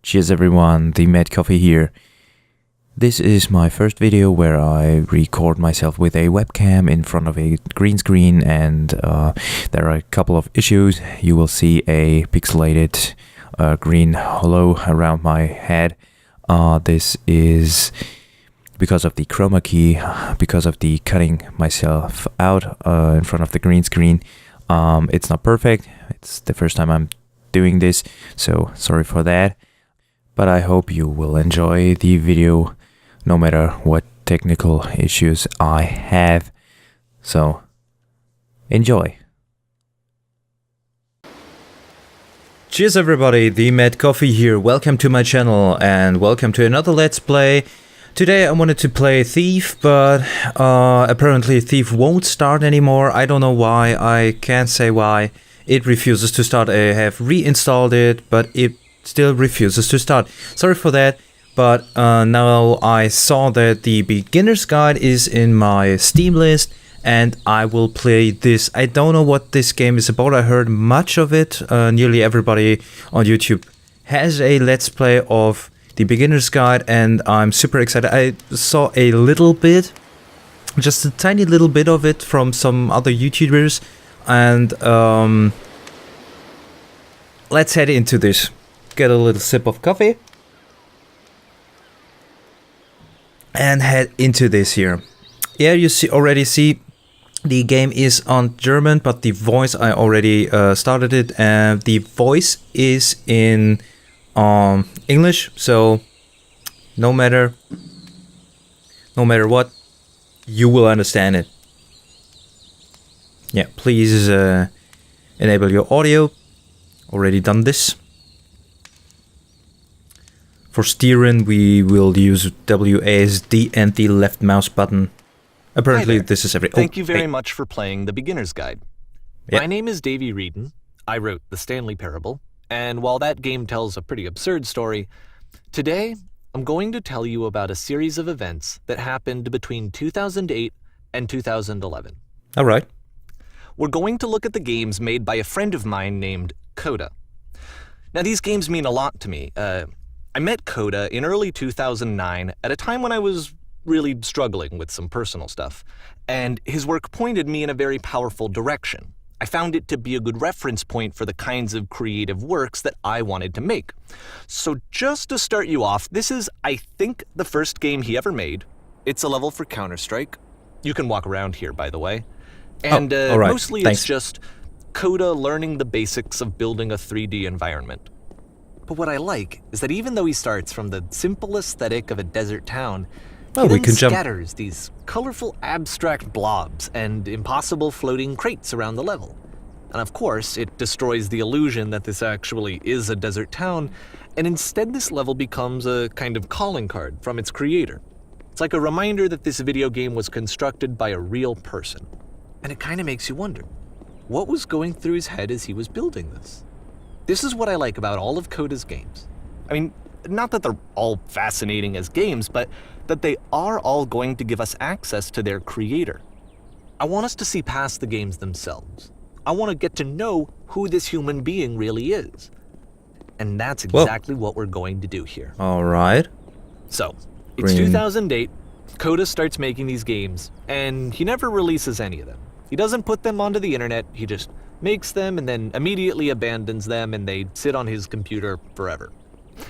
Cheers everyone, the Mad Coffee here. This is my first video where I record myself with a webcam in front of a green screen, and there are a couple of issues. You will see a pixelated green halo around my head. This is because of the chroma key, because of the cutting myself out in front of the green screen. It's not perfect. It's the first time I'm doing this, so sorry for that. But I hope you will enjoy the video no matter what technical issues I have. So, enjoy. Cheers everybody, the Mad Coffee here. Welcome to my channel and welcome to another Let's Play. Today I wanted to play Thief, but apparently Thief won't start anymore. I don't know why, I can't say why. It refuses to start. I have reinstalled it, but it still refuses to start. Sorry for that, but now I saw that the Beginner's Guide is in my Steam list and I will play this. I don't know what this game is about. I heard much of it. Nearly everybody on YouTube has a Let's Play of the Beginner's Guide and I'm super excited. I saw a little bit, just a tiny little bit of it from some other YouTubers, and let's head into this. Get a little sip of coffee and head into this here. Yeah, you already see the game is on German, but the voice I already started it, and the voice is in English, so no matter what, you will understand it. Yeah, please enable your audio. Already done this. For steering, we will use WASD and the left mouse button. Apparently, this is every. Thank you very much for playing The Beginner's Guide. Yep. My name is Davey Reedon. I wrote The Stanley Parable, and while that game tells a pretty absurd story, today I'm going to tell you about a series of events that happened between 2008 and 2011. All right. We're going to look at the games made by a friend of mine named Coda. Now, these games mean a lot to me. I met Coda in early 2009 at a time when I was really struggling with some personal stuff, and his work pointed me in a very powerful direction. I found it to be a good reference point for the kinds of creative works that I wanted to make. So just to start you off, this is, I think, the first game he ever made. It's a level for Counter-Strike. You can walk around here, by the way. And all right. Mostly Thanks. It's just Coda learning the basics of building a 3D environment. But what I like is that even though he starts from the simple aesthetic of a desert town, he then scatters these colorful abstract blobs and impossible floating crates around the level. And of course, it destroys the illusion that this actually is a desert town, and instead this level becomes a kind of calling card from its creator. It's like a reminder that this video game was constructed by a real person. And it kind of makes you wonder, what was going through his head as he was building this? This is what I like about all of Coda's games. I mean, not that they're all fascinating as games, but that they are all going to give us access to their creator. I want us to see past the games themselves. I want to get to know who this human being really is. And that's exactly what we're going to do here. All right. So, it's 2008, Coda starts making these games, and he never releases any of them. He doesn't put them onto the internet, he just makes them and then immediately abandons them, and they sit on his computer forever.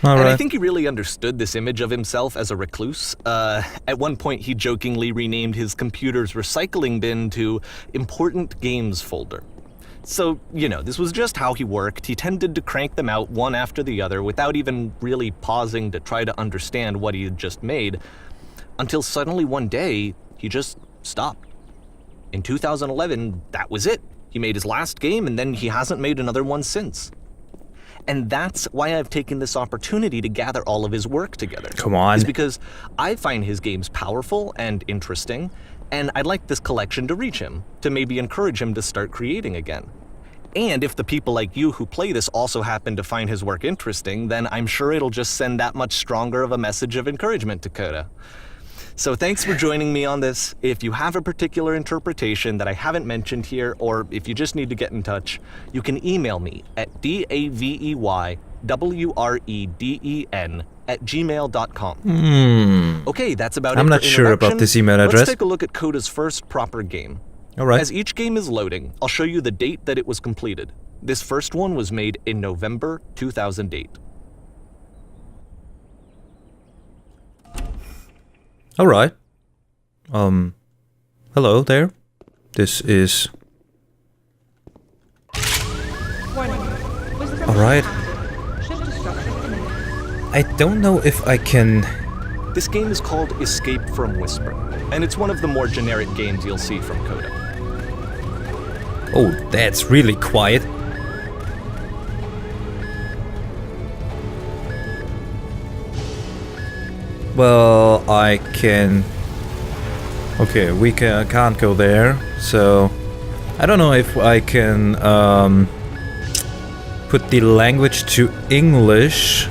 I think he really understood this image of himself as a recluse. At one point, he jokingly renamed his computer's recycling bin to Important Games Folder. So, you know, this was just how he worked. He tended to crank them out one after the other without even really pausing to try to understand what he had just made, until suddenly one day, he just stopped. In 2011, that was it. He made his last game, and then he hasn't made another one since. And that's why I've taken this opportunity to gather all of his work together. Come on. Is because I find his games powerful and interesting, and I'd like this collection to reach him, to maybe encourage him to start creating again. And if the people like you who play this also happen to find his work interesting, then I'm sure it'll just send that much stronger of a message of encouragement to Coda. So thanks for joining me on this. If you have a particular interpretation that I haven't mentioned here, or if you just need to get in touch, you can email me at davey wreden@gmail.com. Okay, that's about it. I'm not sure about this email address. Let's take a look at Coda's first proper game. Alright. As each game is loading, I'll show you the date that it was completed. This first one was made in November 2008. Alright. Hello there. This is... Alright. I don't know if I can... This game is called Escape from Whisper, and it's one of the more generic games you'll see from Coda. Oh, that's really quiet. Well, I can... Okay, we can't go there, so... I don't know if I can put the language to English.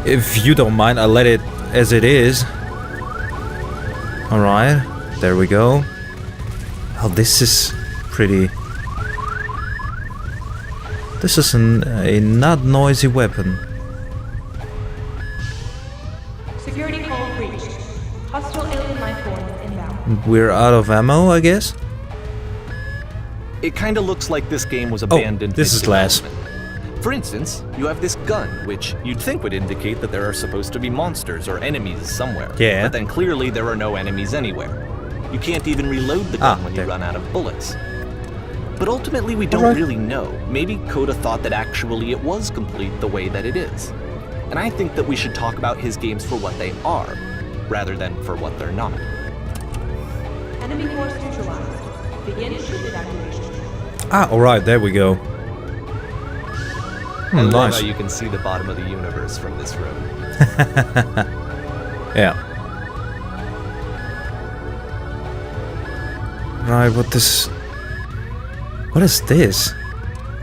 If you don't mind, I'll let it as it is. Alright, there we go. Oh, this is pretty... This is a not noisy weapon. Security call breached. Hostile alien life forms inbound. We're out of ammo, I guess? It kinda looks like this game was abandoned. Oh, this is glass. For instance, you have this gun, which you'd think would indicate that there are supposed to be monsters or enemies somewhere. Yeah. But then clearly there are no enemies anywhere. You can't even reload the gun when you run out of bullets. But ultimately we don't really know. Maybe Coda thought that actually it was complete the way that it is. And I think that we should talk about his games for what they are, rather than for what they're not. Enemy force neutralized. Begin ship evacuation. Ah, alright, there we go. I love Nice. how you can see the bottom of the universe from this room. Yeah. Right, what is this?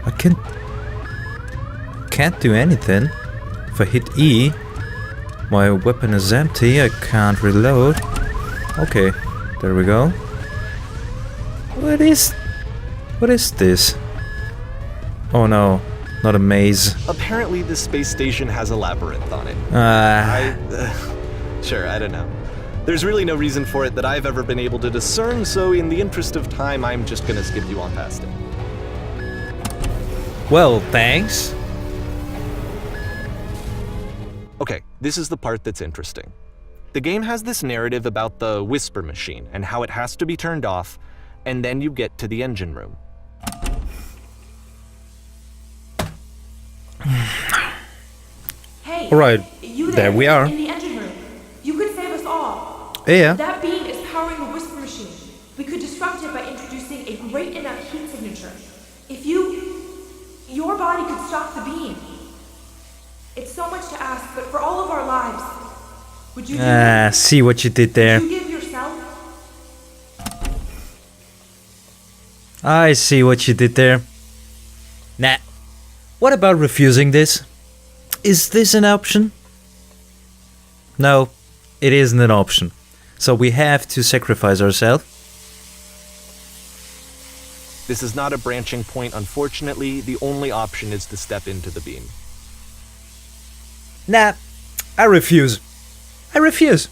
I can't do anything. If I hit E, my weapon is empty, I can't reload. Okay, there we go. What is this? Oh no, not a maze. Apparently this space station has a labyrinth on it. Sure, I don't know. There's really no reason for it that I've ever been able to discern, so in the interest of time, I'm just gonna skip you on past it. Well, thanks. Okay, this is the part that's interesting. The game has this narrative about the Whisper machine and how it has to be turned off, and then you get to the engine room. Hey, Alright, you there we are. In the engine room. You could save us all. Yeah. That beam is powering the Whisper machine. We could disrupt it by introducing a great enough heat signature. If your body could stop the beam. It's so much to ask, but for all of our lives, would you do it? See what you did there. Would you give yourself? I see what you did there. Nah. What about refusing this? Is this an option? No, it isn't an option. So we have to sacrifice ourselves. This is not a branching point, unfortunately. The only option is to step into the beam. Nah, I refuse. I refuse.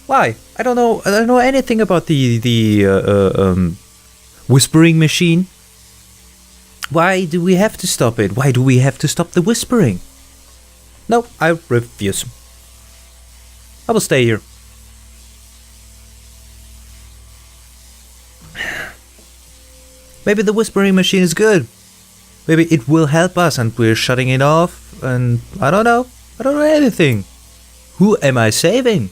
Why? I don't know anything about the whispering machine. Why do we have to stop it? Why do we have to stop the whispering? No, I refuse. I will stay here. Maybe the whispering machine is good. Maybe it will help us and we're shutting it off and I don't know. I don't know anything. Who am I saving?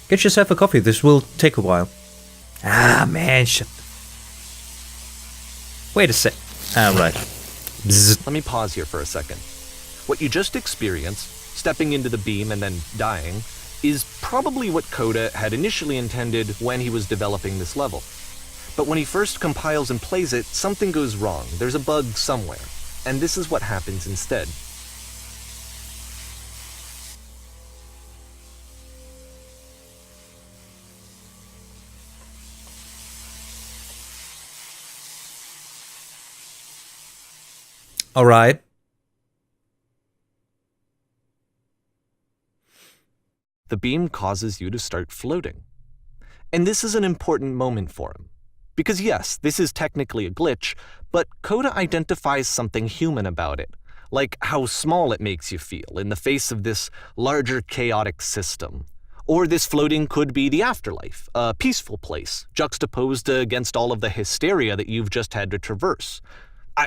Get yourself a coffee, this will take a while. Ah man, shut. Wait a sec. Right. Bzzz. Let me pause here for a second. What you just experienced, stepping into the beam and then dying, is probably what Coda had initially intended when he was developing this level. But when he first compiles and plays it, something goes wrong. There's a bug somewhere. And this is what happens instead. Alright. the beam causes you to start floating. And this is an important moment for him. Because yes, this is technically a glitch, but Coda identifies something human about it, like how small it makes you feel in the face of this larger chaotic system. Or this floating could be the afterlife, a peaceful place, juxtaposed against all of the hysteria that you've just had to traverse.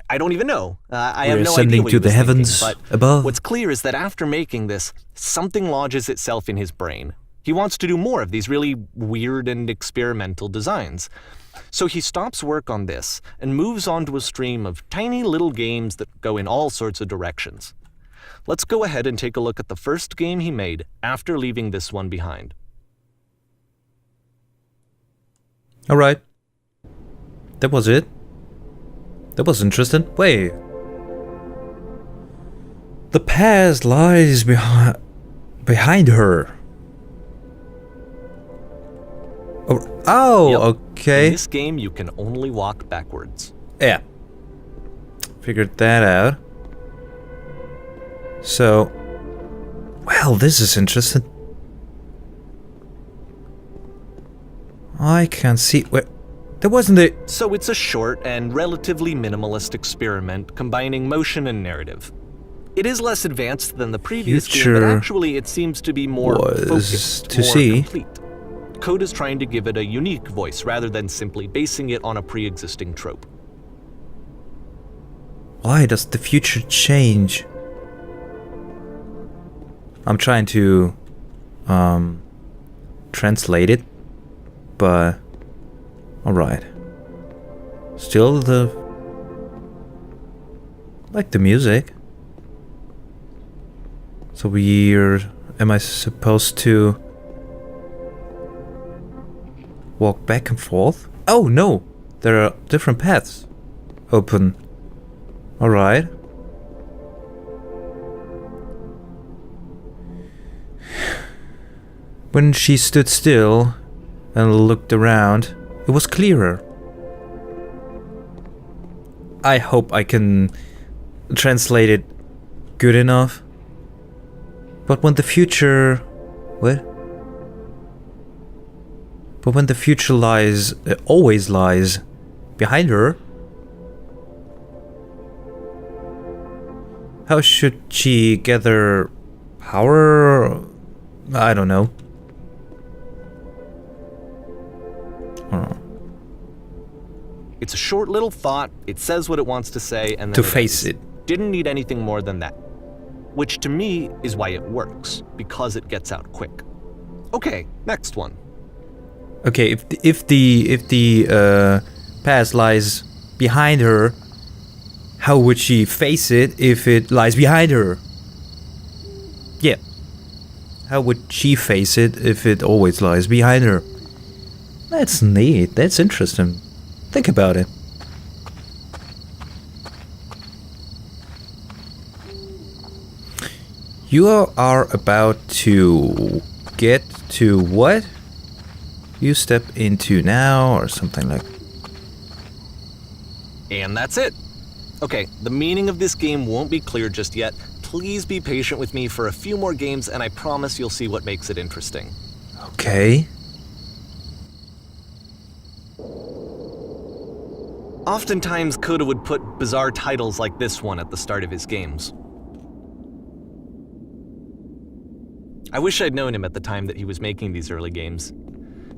I don't even know. I have no idea what he was thinking, to the heavens but above. What's clear is that after making this, something lodges itself in his brain. He wants to do more of these really weird and experimental designs. So he stops work on this and moves on to a stream of tiny little games that go in all sorts of directions. Let's go ahead and take a look at the first game he made after leaving this one behind. All right. That was it. That was interesting. Wait. The past lies behind her. Oh, Yep. okay. In this game, you can only walk backwards. Yeah. Figured that out. So, well, this is interesting. I can't see where there wasn't a. So it's a short and relatively minimalist experiment combining motion and narrative. It is less advanced than the previous game, but actually it seems to be more focused, more complete. Coda's trying to give it a unique voice rather than simply basing it on a pre-existing trope. Why does the future change? I'm trying to translate it, but alright. Still like the music. So weird. Am I supposed to walk back and forth? Oh no! There are different paths open. Alright. When she stood still and looked around, it was clearer. I hope I can translate it good enough. But when the future... What? But when the future lies... always lies behind her... How should she gather power? I don't know. It's a short little thought, it says what it wants to say, and then to face it. Didn't need anything more than that. Which to me is why it works, because it gets out quick. Okay, next one. Okay, if the past lies behind her, how would she face it if it lies behind her? Yeah. How would she face it if it always lies behind her? That's neat. That's interesting. Think about it. You are about to get to what you step into now, or something like. And that's it. Okay, the meaning of this game won't be clear just yet. Please be patient with me for a few more games, and I promise you'll see what makes it interesting. Okay. Oftentimes, Coda would put bizarre titles like this one at the start of his games. I wish I'd known him at the time that he was making these early games.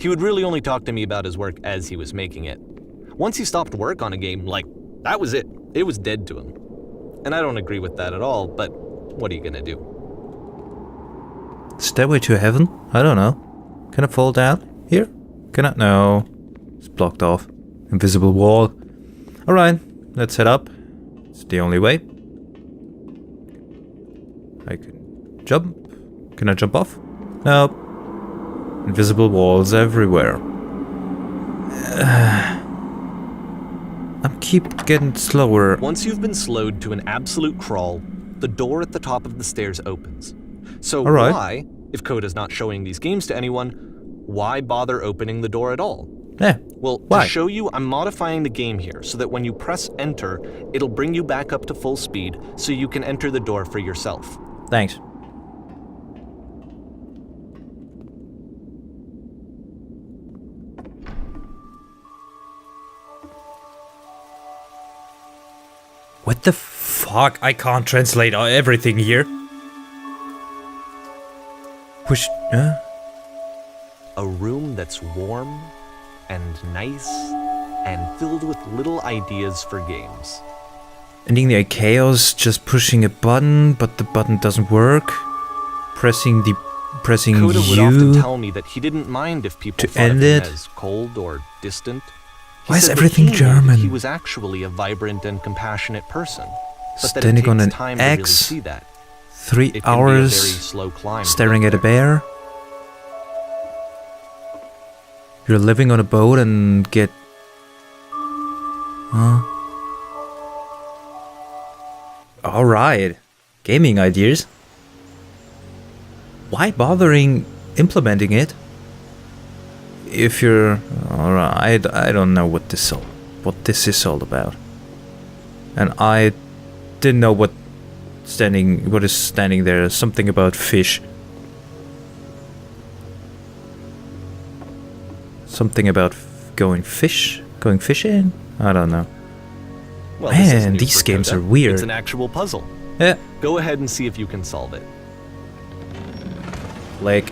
He would really only talk to me about his work as he was making it. Once he stopped work on a game, that was it. It was dead to him. And I don't agree with that at all, but what are you gonna do? Stairway to heaven? I don't know. Can I fall down here? Can I? No. It's blocked off. Invisible wall. Alright, let's head up. It's the only way. I can jump. Can I jump off? Nope. Invisible walls everywhere. I keep getting slower. Once you've been slowed to an absolute crawl, the door at the top of the stairs opens. So why, if Coda's not showing these games to anyone, why bother opening the door at all? Yeah. Well, why? To show you, I'm modifying the game here so that when you press enter, it'll bring you back up to full speed so you can enter the door for yourself. Thanks. What the fuck? I can't translate everything here. Push... A room that's warm and nice and filled with little ideas for games. Ending the chaos, just pushing a button, but the button doesn't work. Pressing Coda would often U tell me that he didn't mind if people to thought of end him it. as cold or distant. He Why is said that everything he knew German? that he was actually a vibrant and compassionate person, but that it Standing on takes an time to really X, see that. 3 It can be a hours very slow climb to staring get at a there. bear. You're living on a boat and get... Huh? Alright. Gaming ideas. Why bothering implementing it? If you're... Alright, I don't know what this is all about. And I didn't know what is standing there. Something about fish. Something about going fishing? I don't know. Well, this is Man, new these for games Coda. are weird. It's an actual puzzle. Yeah. Go ahead and see if you can solve it. Like...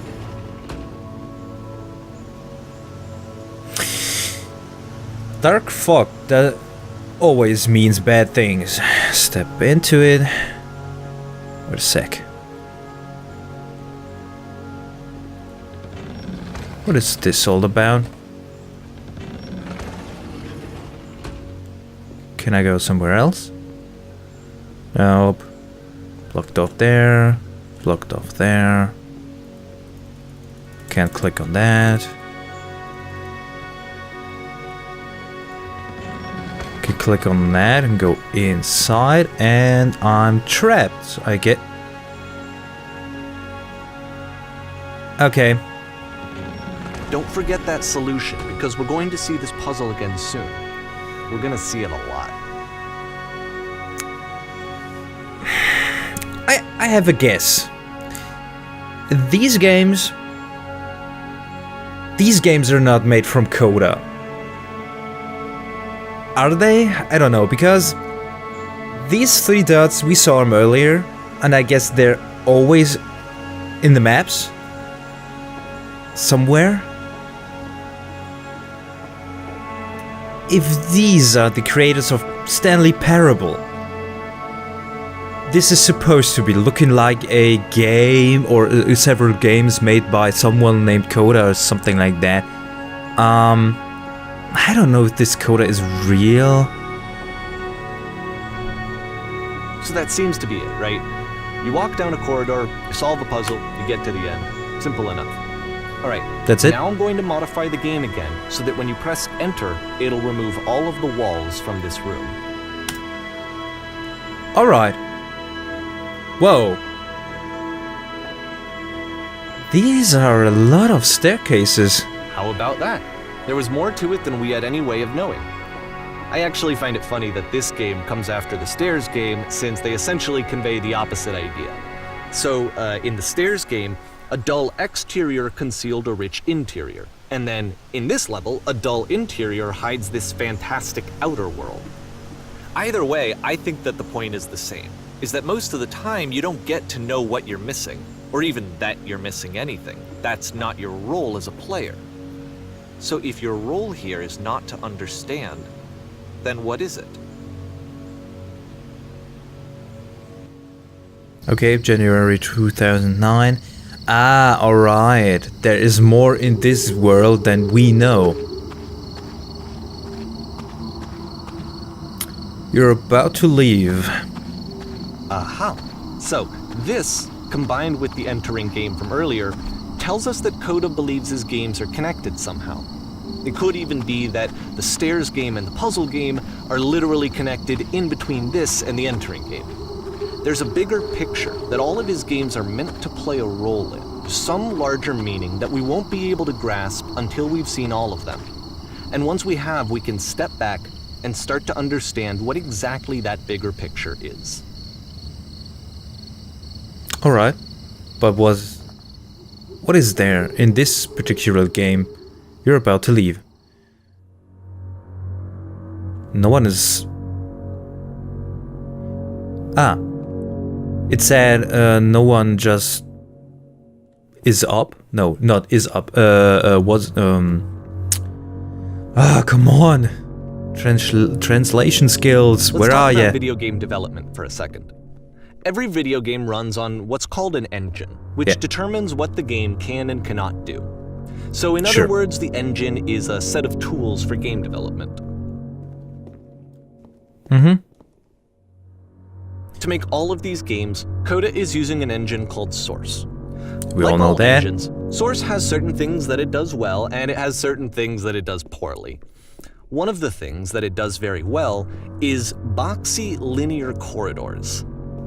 Dark fog, that always means bad things. Step into it. Wait a sec. What is this all about? Can I go somewhere else? Nope. Blocked off there. Blocked off there. Can't click on that. Can click on that and go inside, and I'm trapped. I get... Okay. Don't forget that solution, because we're going to see this puzzle again soon. We're gonna see it a lot. I have a guess. These games are not made from Coda. Are they? I don't know, because these 3 dots, we saw them earlier, and I guess they're always in the maps somewhere. If these are the creators of Stanley Parable, this is supposed to be looking like a game or several games made by someone named Coda or something like that. I don't know if this Coda is real. So that seems to be it, right? You walk down a corridor, you solve a puzzle, you get to the end. Simple enough. Alright, That's it? Now I'm going to modify the game again, so that when you press enter, it'll remove all of the walls from this room. Alright. Whoa. These are a lot of staircases. How about that? There was more to it than we had any way of knowing. I actually find it funny that this game comes after the Stairs game, since they essentially convey the opposite idea. So, in the Stairs game, a dull exterior concealed a rich interior. And then, in this level, a dull interior hides this fantastic outer world. Either way, I think that the point is the same, is that most of the time you don't get to know what you're missing, or even that you're missing anything. That's not your role as a player. So if your role here is not to understand, then what is it? Okay, January 2009. Ah, alright. There is more in this world than we know. You're about to leave. Aha. So, this, combined with the entering game from earlier, tells us that Coda believes his games are connected somehow. It could even be that the Stairs game and the puzzle game are literally connected in between this and the entering game. There's a bigger picture that all of his games are meant to play a role in, some larger meaning that we won't be able to grasp until we've seen all of them. And once we have, we can step back and start to understand what exactly that bigger picture is. Alright. But what is there in this particular game? You're about to leave. No one is... Ah. It said no one just is up. No, not is up. Was come on. Translation skills. Let's Where talk are about you? video game development for a second. Every video game runs on what's called an engine, which determines what the game can and cannot do. So in other words, the engine is a set of tools for game development. To make all of these games, Coda is using an engine called Source. We Like all know that. Engines, Source has certain things that it does well, and it has certain things that it does poorly. One of the things that it does very well is boxy linear corridors.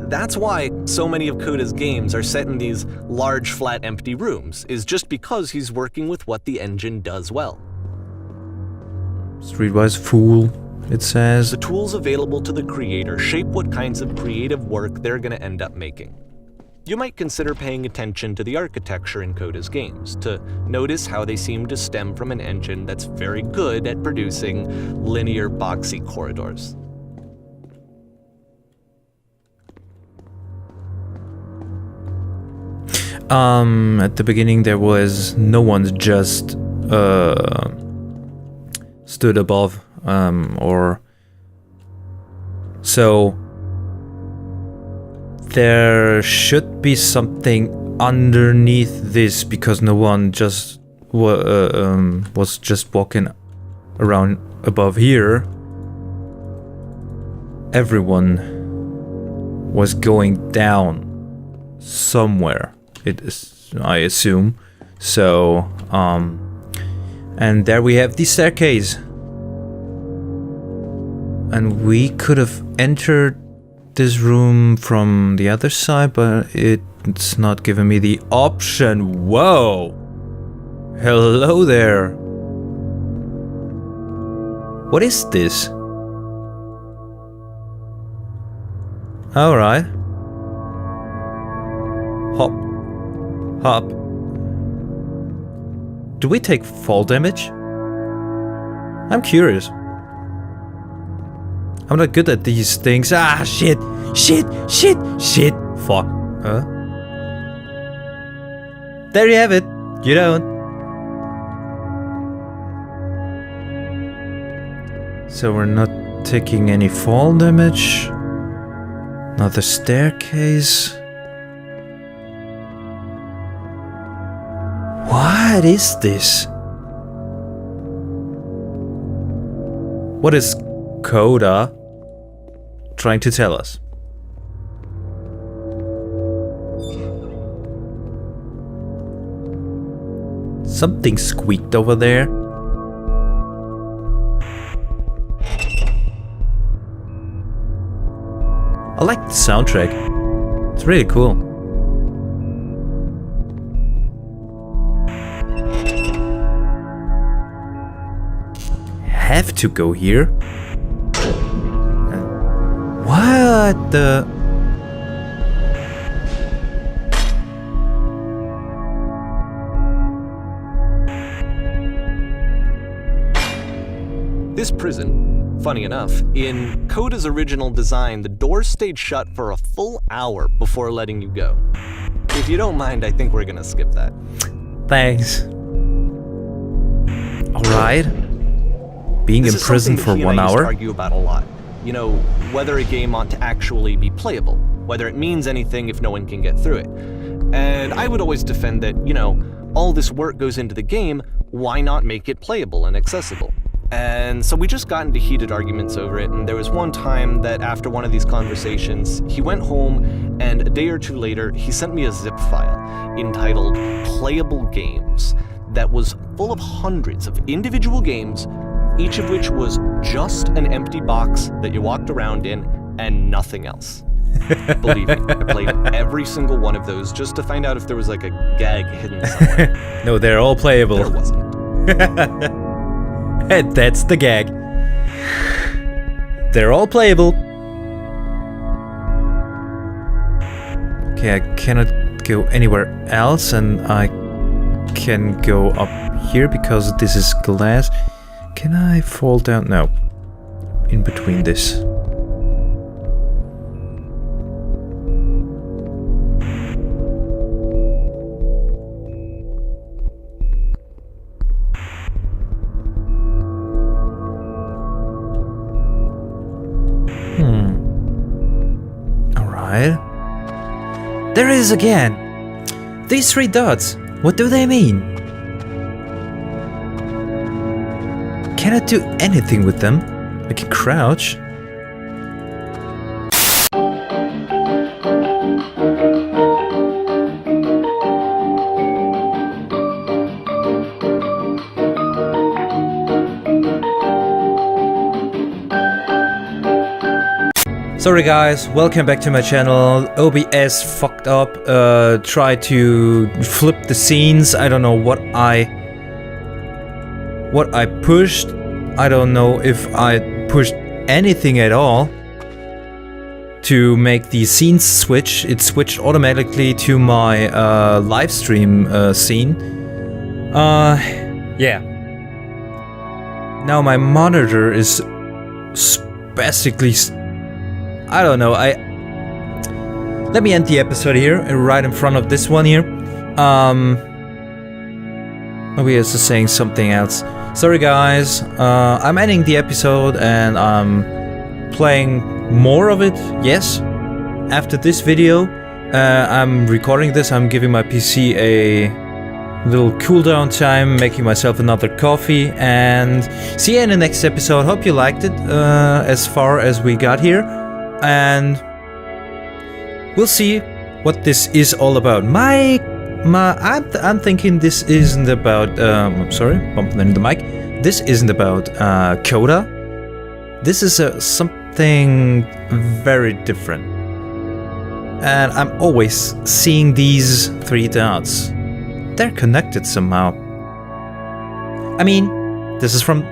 That's why so many of Coda's games are set in these large, flat, empty rooms, is just because he's working with what the engine does well. Streetwise fool, it says. The tools available to the creator shape what kinds of creative work they're going to end up making. You might consider paying attention to the architecture in Coda's games, to notice how they seem to stem from an engine that's very good at producing linear, boxy corridors. At the beginning there was no one just stood above, or so there should be something underneath this, because no one just was just walking around above here. Everyone was going down somewhere. It is, I assume. So, and there we have the staircase. And we could have entered this room from the other side, but it's not giving me the option. Whoa! Hello there. What is this? Alright. Hop. Hop. Do we take fall damage? I'm curious. I'm not good at these things. Ah, shit! Shit! Shit! Shit! Fuck. Huh? There you have it. You don't. So we're not taking any fall damage. Another staircase. What is this? What is Coda trying to tell us? Something squeaked over there. I like the soundtrack. It's really cool. Have to go here? What the? This prison, funny enough, in Coda's original design, the doors stayed shut for a full hour before letting you go. If you don't mind, I think we're gonna skip that. Thanks. Alright. Being in prison for 1 hour? Argue about a lot. You know, whether a game ought to actually be playable, whether it means anything if no one can get through it. And I would always defend that, you know, all this work goes into the game, why not make it playable and accessible? And so we just got into heated arguments over it, and there was one time that after one of these conversations, he went home, and a day or two later, he sent me a zip file entitled Playable Games that was full of hundreds of individual games, each of which was just an empty box that you walked around in and nothing else. Believe me, I played every single one of those just to find out if there was like a gag hidden somewhere. No, they're all playable. There wasn't. And that's the gag. They're all playable. Okay, I cannot go anywhere else, and I can go up here because this is glass. Can I fall down? No. In between this. There it is again. These 3 dots, what do they mean? Can I do anything with them? I can crouch. Sorry guys, welcome back to my channel. OBS fucked up, tried to flip the scenes. I don't know what I pushed. I don't know if I pushed anything at all to make the scenes switch. It switched automatically to my live stream scene. Yeah. Now my monitor is spastically... I don't know, let me end the episode here, right in front of this one here. OBS is saying something else. Sorry guys, I'm ending the episode and I'm playing more of it, yes. After this video, I'm recording this, I'm giving my PC a little cooldown time, making myself another coffee, and see you in the next episode. Hope you liked it, as far as we got here. And we'll see what this is all about. I'm thinking this isn't about. I'm sorry, bumping into the mic. This isn't about Coda. This is something very different. And I'm always seeing these 3 dots. They're connected somehow. I mean, this is from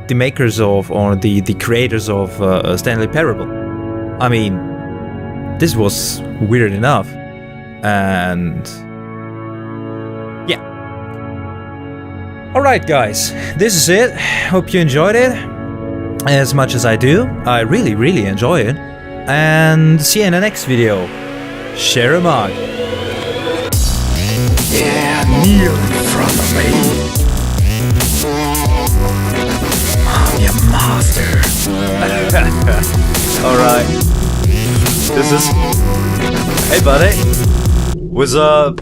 the makers of, or the creators of Stanley Parable. I mean, this was weird enough, and yeah. Alright guys, this is it. Hope you enjoyed it as much as I do. I really enjoy it, and see you in the next video. Share a mod. Yeah, kneel in front of me. Your master. Alright. This is... Hey buddy. What's up?